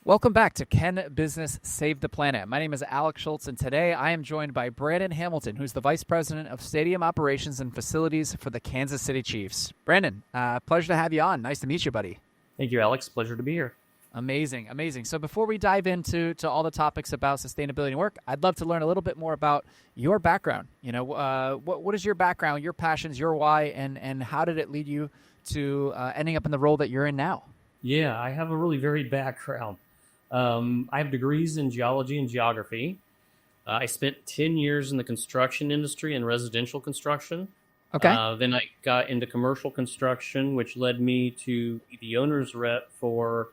Welcome back to Can Business Save the Planet? My name is Alex Schulze, and today I am joined by Brandon Hamilton, who's the Vice President of Stadium Operations and Facilities for the Kansas City Chiefs. Brandon, pleasure to have you on. Nice to meet you, buddy. Thank you, Alex. Pleasure to be here. Amazing, amazing. So before we dive into all the topics about sustainability and work, I'd love to learn a little bit more about your background. What is your background, your passions, your why, and how did it lead you to ending up in the role that you're in now? Yeah, I have a really varied background. I have degrees in geology and geography. I spent 10 years in the construction industry and residential construction. Okay. Then I got into commercial construction, which led me to be the owner's rep for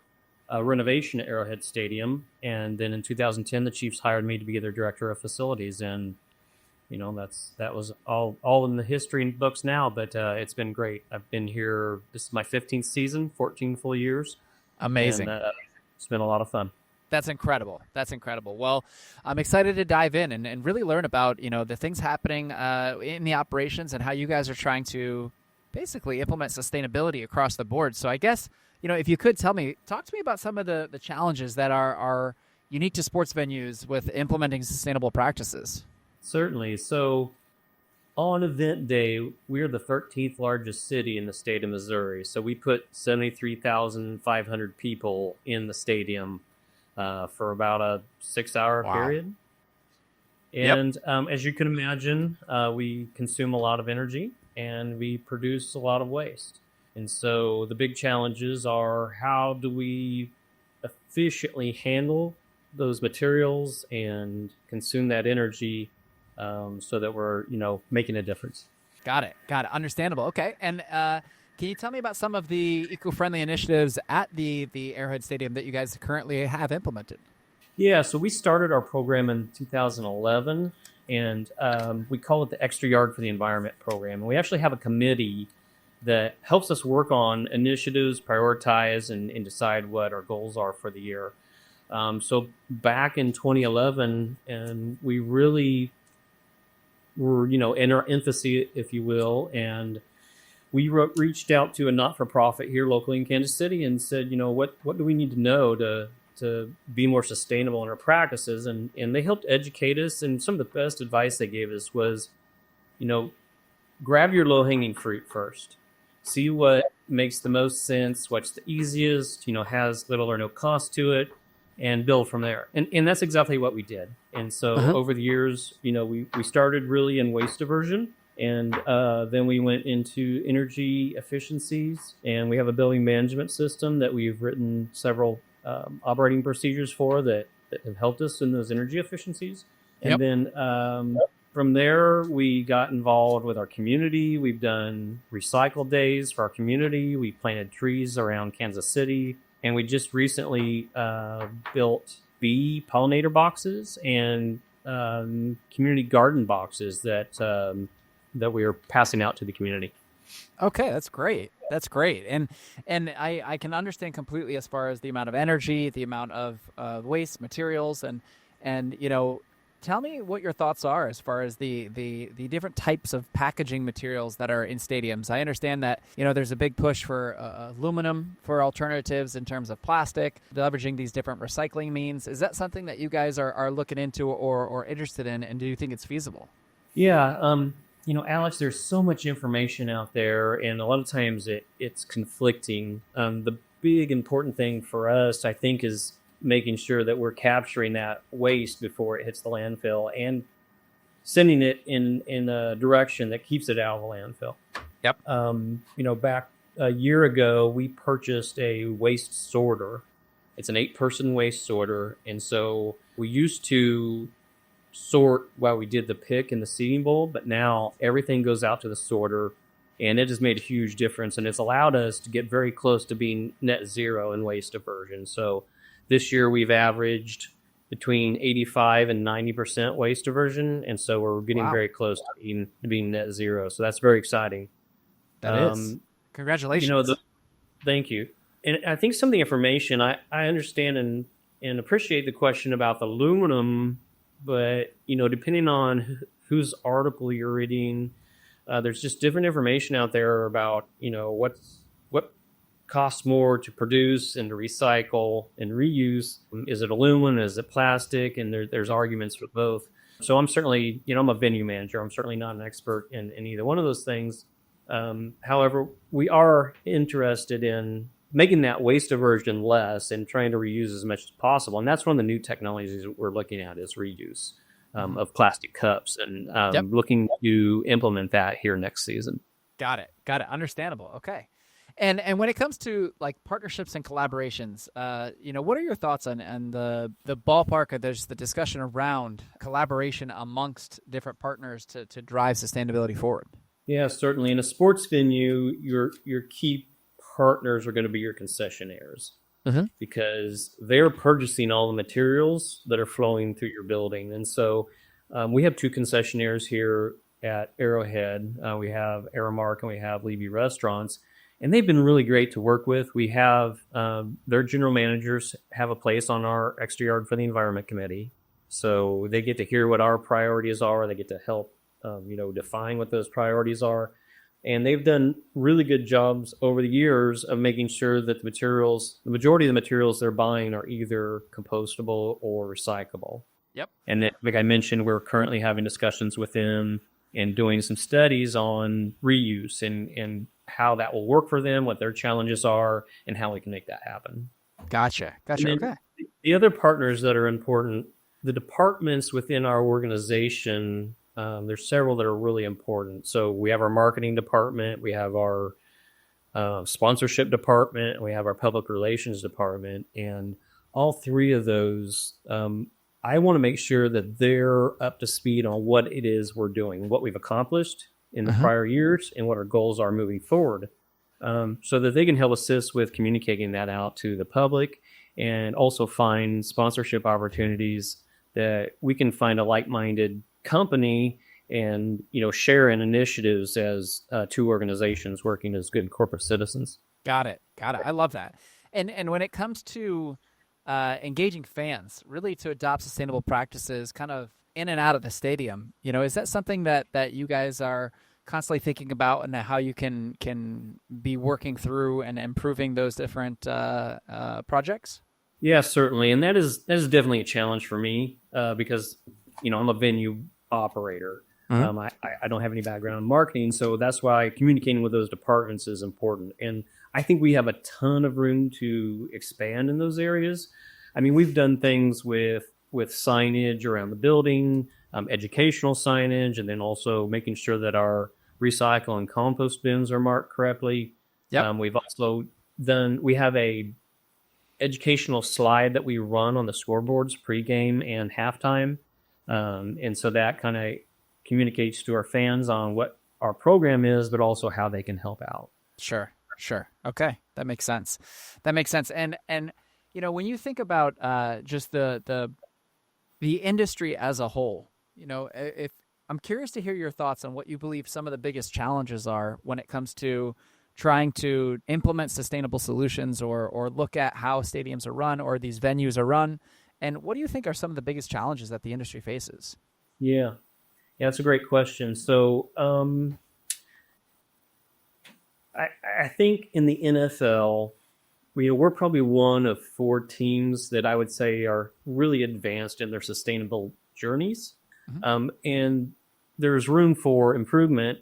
renovation at Arrowhead Stadium. And then in 2010, the Chiefs hired me to be their director of facilities. And, that was all in the history books now, but it's been great. I've been here, this is my 15th season, 14 full years. Amazing. And, it's been a lot of fun. That's incredible. That's incredible. Well, I'm excited to dive in and really learn about, the things happening in the operations and how you guys are trying to basically implement sustainability across the board. So I guess, if you could talk to me about some of the challenges that are unique to sports venues with implementing sustainable practices. Certainly. So on event day, we're the 13th largest city in the state of Missouri. So we put 73,500 people in the stadium for about a 6-hour period. And as you can imagine, we consume a lot of energy and we produce a lot of waste. And so the big challenges are, how do we efficiently handle those materials and consume that energy so that we're, making a difference. Got it. Understandable. Okay. And can you tell me about some of the eco-friendly initiatives at the Arrowhead Stadium that you guys currently have implemented? Yeah, so we started our program in 2011, and we call it the Extra Yard for the Environment program. And we actually have a committee that helps us work on initiatives, prioritize, and decide what our goals are for the year. So back in 2011, and we really were, in our infancy, if you will, and we reached out to a not-for-profit here locally in Kansas City and said, what do we need to know to be more sustainable in our practices? And they helped educate us. And some of the best advice they gave us was, grab your low-hanging fruit first. See what makes the most sense, what's the easiest, has little or no cost to it, and build from there. And that's exactly what we did. And so over the years, we started really in waste diversion. And then we went into energy efficiencies, and we have a building management system that we've written several operating procedures for that have helped us in those energy efficiencies. And then from there, we got involved with our community. We've done recycle days for our community. We planted trees around Kansas City, and we just recently built bee pollinator boxes and community garden boxes that we are passing out to the community. Okay, that's great. That's great. And I can understand completely as far as the amount of energy, the amount of waste materials, and tell me what your thoughts are as far as the different types of packaging materials that are in stadiums. I understand that, there's a big push for aluminum for alternatives in terms of plastic, leveraging these different recycling means. Is that something that you guys are looking into or interested in, and do you think it's feasible? Yeah, Alex, there's so much information out there, and a lot of times it's conflicting. The big important thing for us, I think, is making sure that we're capturing that waste before it hits the landfill and sending it in a direction that keeps it out of the landfill. Yep. Back a year ago, we purchased a waste sorter. It's an 8-person waste sorter, and so we used to sort while we did the pick and the seeding bowl, but now everything goes out to the sorter, and it has made a huge difference, and it's allowed us to get very close to being net zero in waste diversion. So this year we've averaged between 85 and 90% waste diversion, and so we're getting very close to being net zero. So that's very exciting. That is. Congratulations. Thank you. And I think some of the information, I understand and appreciate the question about the aluminum, but, depending on whose article you're reading, there's just different information out there about, what costs more to produce and to recycle and reuse? Is it aluminum? Is it plastic? And there's arguments for both. So I'm certainly, I'm a venue manager. I'm certainly not an expert in either one of those things. However, we are interested in making that waste diversion less and trying to reuse as much as possible. And that's one of the new technologies that we're looking at is reuse of plastic cups, and looking to implement that here next season. Got it. Understandable. Okay. And when it comes to like partnerships and collaborations, what are your thoughts on the ballpark of the discussion around collaboration amongst different partners to drive sustainability forward? Yeah, certainly. In a sports venue, your key partners are going to be your concessionaires, because they're purchasing all the materials that are flowing through your building. And so we have two concessionaires here at Arrowhead. We have Aramark and we have Levy Restaurants. And they've been really great to work with. We have their general managers have a place on our Extra Yard for the Environment Committee. So they get to hear what our priorities are. They get to help, define what those priorities are. And they've done really good jobs over the years of making sure that the majority of the materials they're buying are either compostable or recyclable. Yep. And then, like I mentioned, we're currently having discussions with them and doing some studies on reuse and how that will work for them, what their challenges are, and how we can make that happen. Gotcha. Okay. The other partners that are important, the departments within our organization, there's several that are really important. So we have our marketing department, we have our sponsorship department, we have our public relations department, and all three of those, I want to make sure that they're up to speed on what it is we're doing, what we've accomplished in the prior years, and what our goals are moving forward, so that they can help assist with communicating that out to the public, and also find sponsorship opportunities that we can find a like-minded company and share in initiatives as two organizations working as good corporate citizens. Got it. I love that. And when it comes to engaging fans, really to adopt sustainable practices, kind of in and out of the stadium, is that something that you guys are constantly thinking about, and how you can be working through and improving those different projects? Yeah, certainly, and that is definitely a challenge for me because I'm a venue operator. I don't have any background in marketing, so that's why communicating with those departments is important. And I think we have a ton of room to expand in those areas. I mean, we've done things with signage around the building, educational signage, and then also making sure that our recycle and compost bins are marked correctly. Yep. We've also we have a educational slide that we run on the scoreboards pregame and halftime. And so that kind of communicates to our fans on what our program is, but also how they can help out. Sure. Okay. That makes sense. And when you think about just the industry as a whole, if I'm curious to hear your thoughts on what you believe some of the biggest challenges are when it comes to trying to implement sustainable solutions or look at how stadiums are run or these venues are run. And what do you think are some of the biggest challenges that the industry faces? Yeah, that's a great question. So I think in the NFL, we're probably one of 4 teams that I would say are really advanced in their sustainable journeys. And there's room for improvement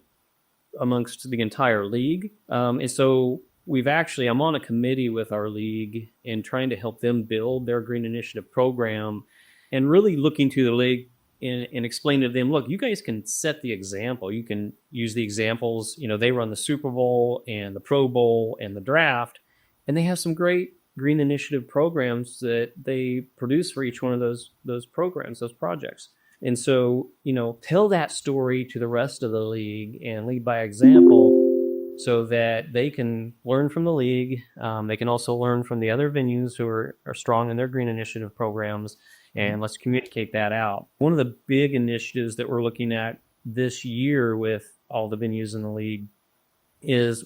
amongst the entire league. And so I'm on a committee with our league and trying to help them build their Green Initiative program, and really looking to the league and explain to them, look, you guys can set the example. You can use the examples. They run the Super Bowl and the Pro Bowl and the draft, and they have some great Green Initiative programs that they produce for each one of those programs, those projects. And so, tell that story to the rest of the league and lead by example so that they can learn from the league. They can also learn from the other venues who are strong in their Green Initiative programs, and let's communicate that out. One of the big initiatives that we're looking at this year with all the venues in the league is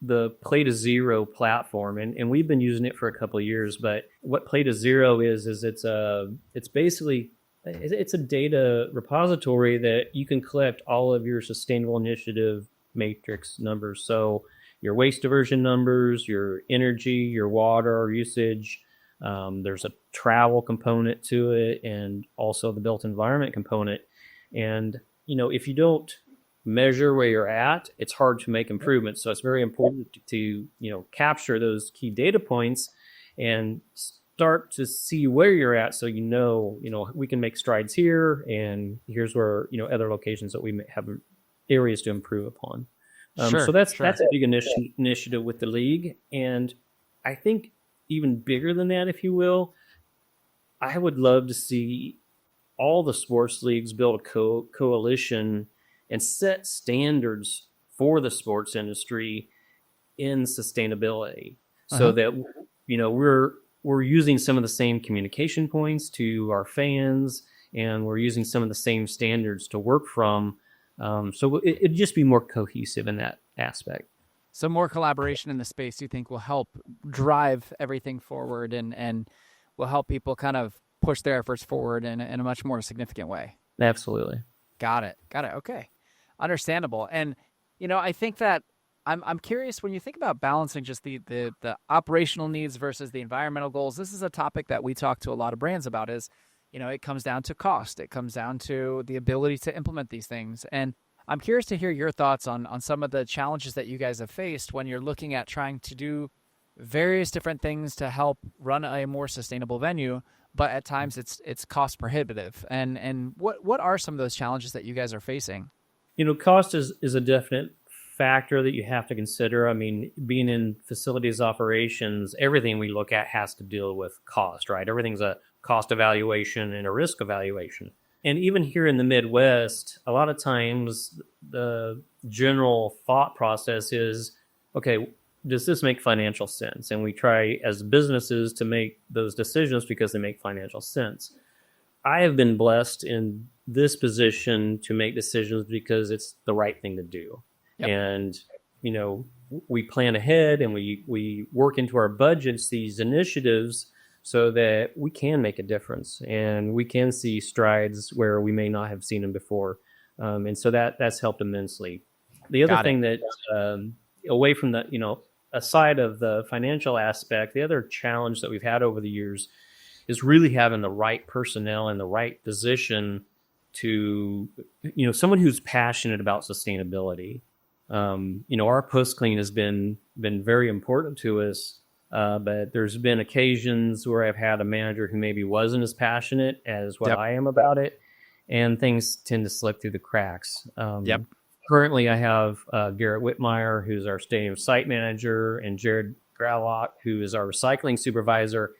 the Play to Zero platform. And we've been using it for a couple of years, but what Play to Zero is it's basically it's a data repository that you can collect all of your sustainable initiative matrix numbers. So, your waste diversion numbers, your energy, your water usage. There's a travel component to it, and also the built environment component. And, if you don't measure where you're at, it's hard to make improvements. So it's very important to capture those key data points and start to see where you're at, so we can make strides here, and here's where other locations that we may have areas to improve upon. So that's a big initiative with the league, and I think even bigger than that, if you will, I would love to see all the sports leagues build a coalition and set standards for the sports industry in sustainability, so that we're using some of the same communication points to our fans, and we're using some of the same standards to work from. So it'd just be more cohesive in that aspect. So more collaboration in the space, you think, will help drive everything forward and will help people kind of push their efforts forward in a much more significant way. Absolutely. Got it. Okay. Understandable. And, I think that I'm curious, when you think about balancing just the operational needs versus the environmental goals, this is a topic that we talk to a lot of brands about. Is, it comes down to cost. It comes down to the ability to implement these things. And I'm curious to hear your thoughts on some of the challenges that you guys have faced when you're looking at trying to do various different things to help run a more sustainable venue, but at times it's cost prohibitive. And what are some of those challenges that you guys are facing? Cost is a definite factor that you have to consider. I mean, being in facilities operations, everything we look at has to deal with cost, right? Everything's a cost evaluation and a risk evaluation. And even here in the Midwest, a lot of times the general thought process is, okay, does this make financial sense? And we try as businesses to make those decisions because they make financial sense. I have been blessed in this position to make decisions because it's the right thing to do. Yep. And, we plan ahead, and we work into our budgets these initiatives so that we can make a difference, and we can see strides where we may not have seen them before. And so that's helped immensely. The other thing that, away from the, aside of the financial aspect, the other challenge that we've had over the years is really having the right personnel in the right position to, someone who's passionate about sustainability. Our post clean has been very important to us. But there's been occasions where I've had a manager who maybe wasn't as passionate as what I am about it, and things tend to slip through the cracks. Currently, I have Garrett Whitmire, who's our stadium site manager, and Jared Gralock, who is our recycling supervisor,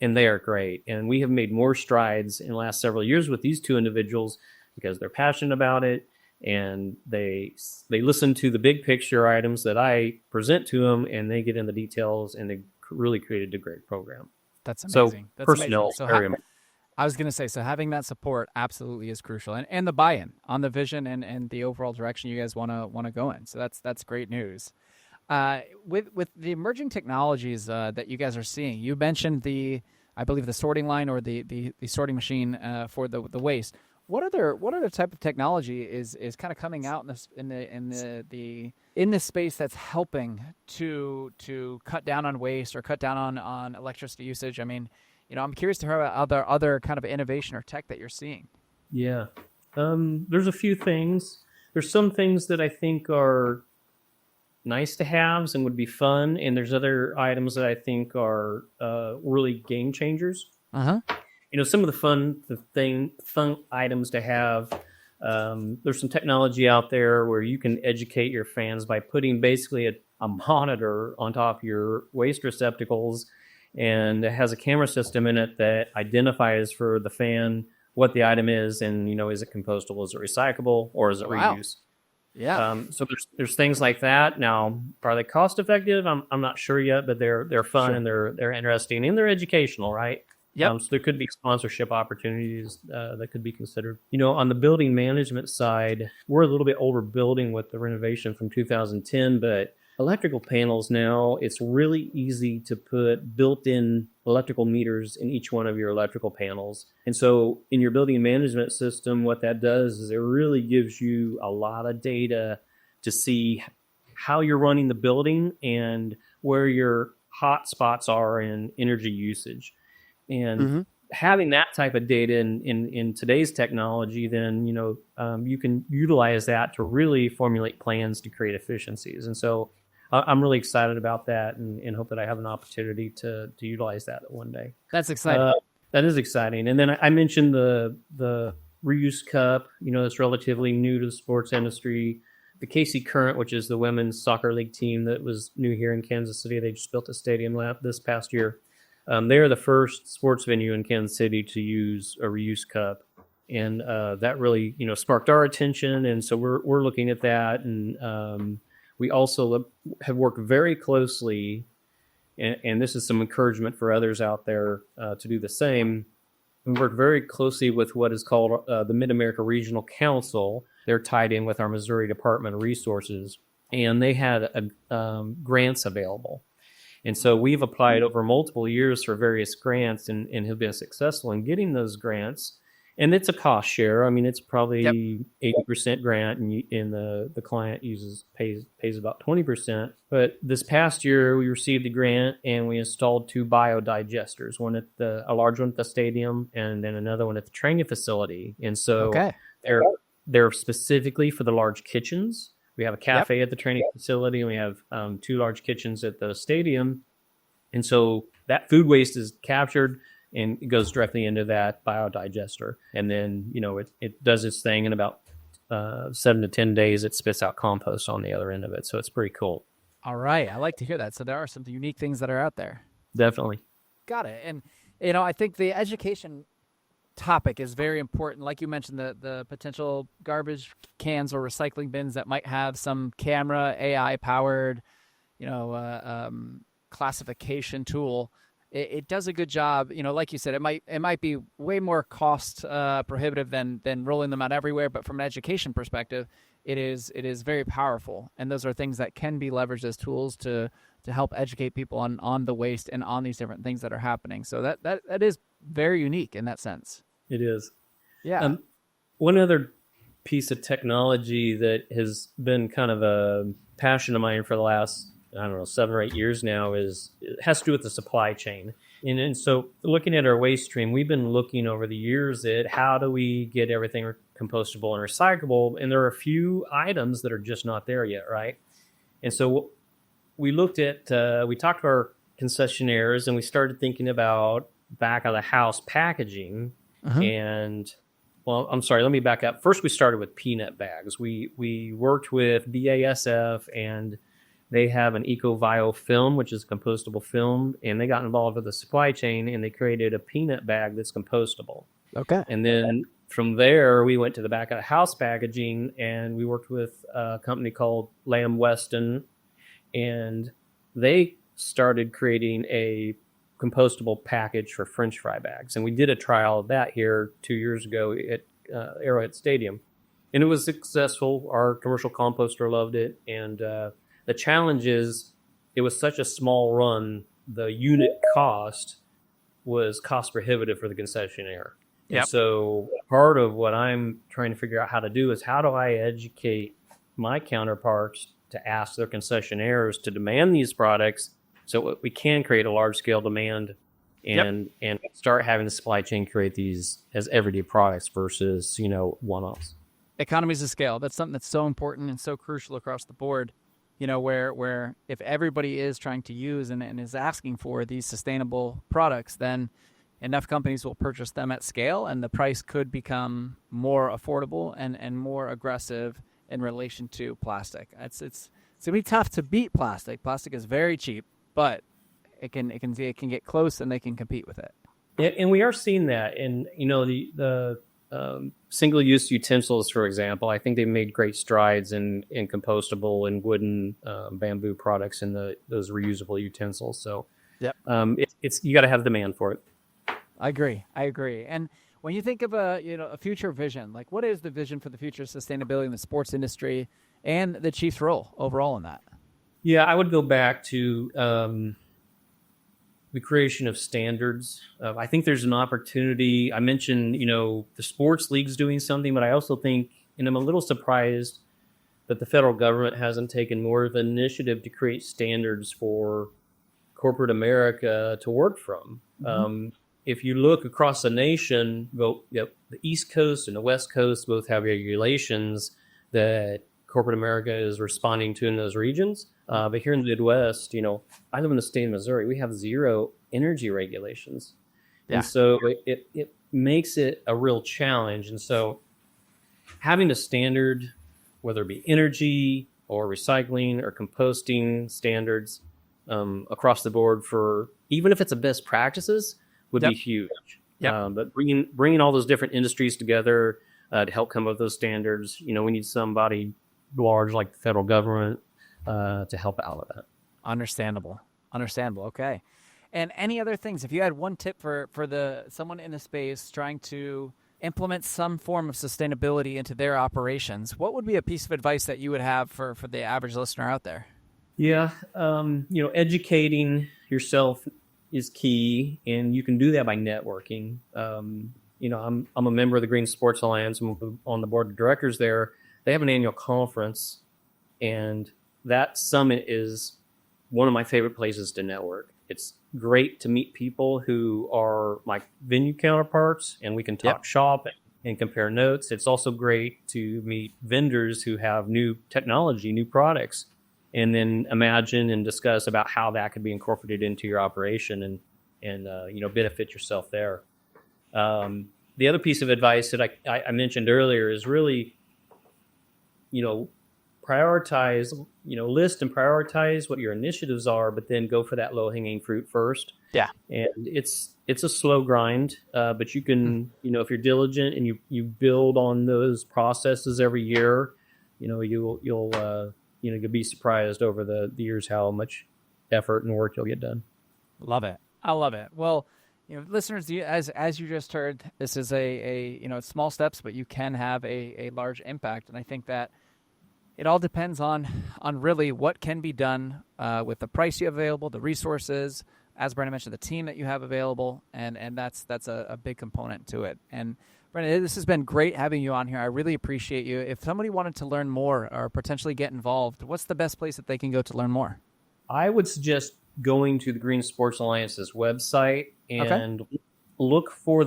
and they are great. And we have made more strides in the last several years with these two individuals because they're passionate about it, and they listen to the big picture items that I present to them, and they get in the details, and they really created a great program. That's amazing. So personnel, very important. I was going to say, so having that support absolutely is crucial, and the buy-in on the vision and the overall direction you guys want to go in. So that's great news. With the emerging technologies that you guys are seeing, you mentioned I believe the sorting line or the sorting machine for the waste. What other type of technology is kind of coming out in this space that's helping to cut down on waste or cut down on electricity usage? I mean, I'm curious to hear about other kind of innovation or tech that you're seeing. Yeah, there's a few things. There's some things that I think are nice to haves and would be fun, and there's other items that I think are really game changers. Some of the fun items to have. There's some technology out there where you can educate your fans by putting basically a monitor on top of your waste receptacles, and it has a camera system in it that identifies for the fan what the item is, and is it compostable, is it recyclable, or is it reuse? Yeah. So there's things like that. Now, are they cost effective? I'm not sure yet, but they're fun, and they're interesting, and they're educational, right? So there could be sponsorship opportunities that could be considered. On the building management side, we're a little bit older building with the renovation from 2010, but electrical panels now, it's really easy to put built-in electrical meters in each one of your electrical panels. And so in your building management system, what that does is it really gives you a lot of data to see how you're running the building and where your hot spots are in energy usage. And having that type of data in today's technology, then, you can utilize that to really formulate plans to create efficiencies. And so I'm really excited about that, and hope that I have an opportunity to utilize that one day. That's exciting. That is exciting. And then I mentioned the reuse cup, it's relatively new to the sports industry. The KC Current, which is the women's soccer league team that was new here in Kansas City, they just built a stadium this past year. They are the first sports venue in Kansas City to use a reuse cup, and that really, sparked our attention. And so we're looking at that, and we also have worked very closely, and this is some encouragement for others out there to do the same. We work very closely with what is called the Mid-America Regional Council. They're tied in with our Missouri Department of Resources, and they had grants available. And so we've applied over multiple years for various grants and have been successful in getting those grants. And it's a cost share. I mean, it's probably 80% grant, and the client pays about 20%. But this past year, we received the grant and we installed 2 biodigesters, one at a large one at the stadium, and then another one at the training facility. And so they're specifically for the large kitchens. We have a cafe at the training facility, and we have 2 large kitchens at the stadium. And so that food waste is captured and it goes directly into that biodigester. And then, it does its thing in about 7 to 10 days. It spits out compost on the other end of it. So it's pretty cool. All right. I like to hear that. So there are some unique things that are out there. Definitely. Got it. And, I think the education topic is very important. Like you mentioned, the potential garbage cans or recycling bins that might have some camera, AI powered, classification tool. It does a good job. Like you said, it might be way more cost prohibitive than rolling them out everywhere. But from an education perspective, it is very powerful. And those are things that can be leveraged as tools to help educate people on the waste and on these different things that are happening. So that is very unique in that sense. It is. Yeah. One other piece of technology that has been kind of a passion of mine for the last, 7 or 8 years now it has to do with the supply chain. And so looking at our waste stream, we've been looking over the years at how do we get everything compostable and recyclable. And there are a few items that are just not there yet, right? And so we looked at, we talked to our concessionaires, and we started thinking about back of the house packaging. And, well, I'm sorry, let me back up. First, we started with peanut bags. We worked with BASF, and they have an EcoVio film, which is compostable film, and they got involved with the supply chain, and they created a peanut bag that's compostable. Okay. And then from there, we went to the back of the house packaging, and we worked with a company called Lamb Weston, and they started creating a compostable package for French fry bags. And we did a trial of that here 2 years ago at Arrowhead Stadium. And it was successful. Our commercial composter loved it. And the challenge is it was such a small run, the unit cost was cost prohibitive for the concessionaire. Yep. And so part of what I'm trying to figure out how to do is how do I educate my counterparts to ask their concessionaires to demand these products so we can create a large-scale demand and start having the supply chain create these as everyday products versus, one-offs. Economies of scale. That's something that's so important and so crucial across the board, where if everybody is trying to use and is asking for these sustainable products, then enough companies will purchase them at scale, and the price could become more affordable and more aggressive in relation to plastic. It's going to be tough to beat plastic. Plastic is very cheap, but it can get close, and they can compete with it. Yeah, and we are seeing that. And the single-use utensils, for example, I think they've made great strides in compostable and wooden bamboo products in those reusable utensils. So, it's you got to have demand for it. I agree. And when you think of a future vision, like what is the vision for the future of sustainability in the sports industry and the Chiefs' role overall in that? Yeah, I would go back to the creation of standards. I think there's an opportunity. I mentioned, the sports league's doing something, but I also think, and I'm a little surprised that the federal government hasn't taken more of an initiative to create standards for corporate America to work from. If you look across the nation, the East Coast and the West Coast both have regulations that corporate America is responding to in those regions. But here in the Midwest, I live in the state of Missouri. We have zero energy regulations. Yeah. And so it makes it a real challenge. And so having a standard, whether it be energy or recycling or composting standards across the board for, even if it's a best practices, would be huge. But bringing all those different industries together to help come up with those standards, we need somebody large like the federal government to help out with that. Understandable. Okay. And any other things, if you had one tip for someone in the space trying to implement some form of sustainability into their operations, what would be a piece of advice that you would have for the average listener out there? Yeah. Educating yourself is key, and you can do that by networking. I'm a member of the Green Sports Alliance. I'm on the board of directors there. They have an annual conference, and that summit is one of my favorite places to network. It's great to meet people who are my venue counterparts, and we can talk shop and compare notes. It's also great to meet vendors who have new technology, new products, and then imagine and discuss about how that could be incorporated into your operation and benefit yourself there. The other piece of advice that I mentioned earlier is really, prioritize, list and prioritize what your initiatives are, but then go for that low-hanging fruit first. Yeah. And it's a slow grind, but you can, if you're diligent and you build on those processes every year, you'll be surprised over the years how much effort and work you'll get done. Love it. I love it. Well, listeners, as you just heard, this is a small steps, but you can have a large impact. And I think that it all depends on really what can be done with the price you have available, the resources, as Brandon mentioned, the team that you have available, and that's a big component to it. And Brandon, this has been great having you on here. I really appreciate you. If somebody wanted to learn more or potentially get involved, what's the best place that they can go to learn more? I would suggest going to the Green Sports Alliance's website and look for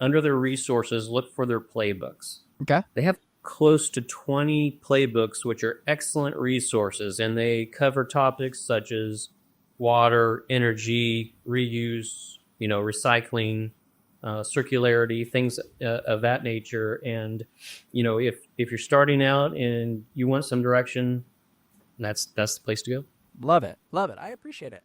under their resources, look for their playbooks. Okay. They have close to 20 playbooks, which are excellent resources, and they cover topics such as water, energy, reuse, recycling, circularity, things of that nature. And if you're starting out and you want some direction, that's the place to go. Love it. I appreciate it.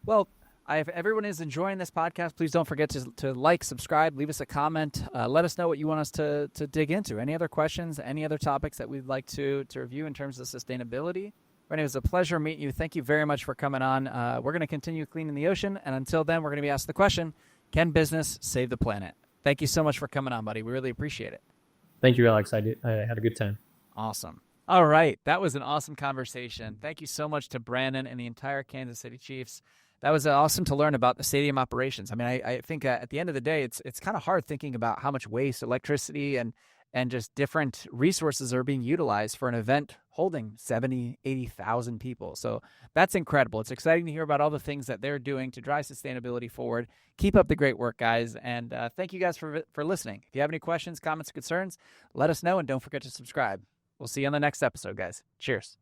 Well, if everyone is enjoying this podcast, please don't forget to like, subscribe, leave us a comment. Let us know what you want us to dig into. Any other questions, any other topics that we'd like to review in terms of sustainability. Brandon, it was a pleasure meeting you. Thank you very much for coming on. We're going to continue cleaning the ocean. And until then, we're going to be asked the question, can business save the planet? Thank you so much for coming on, buddy. We really appreciate it. Thank you, Alex. I had a good time. Awesome. All right. That was an awesome conversation. Thank you so much to Brandon and the entire Kansas City Chiefs. That was awesome to learn about the stadium operations. I mean, I think at the end of the day, it's kind of hard thinking about how much waste, electricity, and just different resources are being utilized for an event holding 70, 80,000 people. So that's incredible. It's exciting to hear about all the things that they're doing to drive sustainability forward. Keep up the great work, guys. And thank you guys for listening. If you have any questions, comments, concerns, let us know. And don't forget to subscribe. We'll see you on the next episode, guys. Cheers.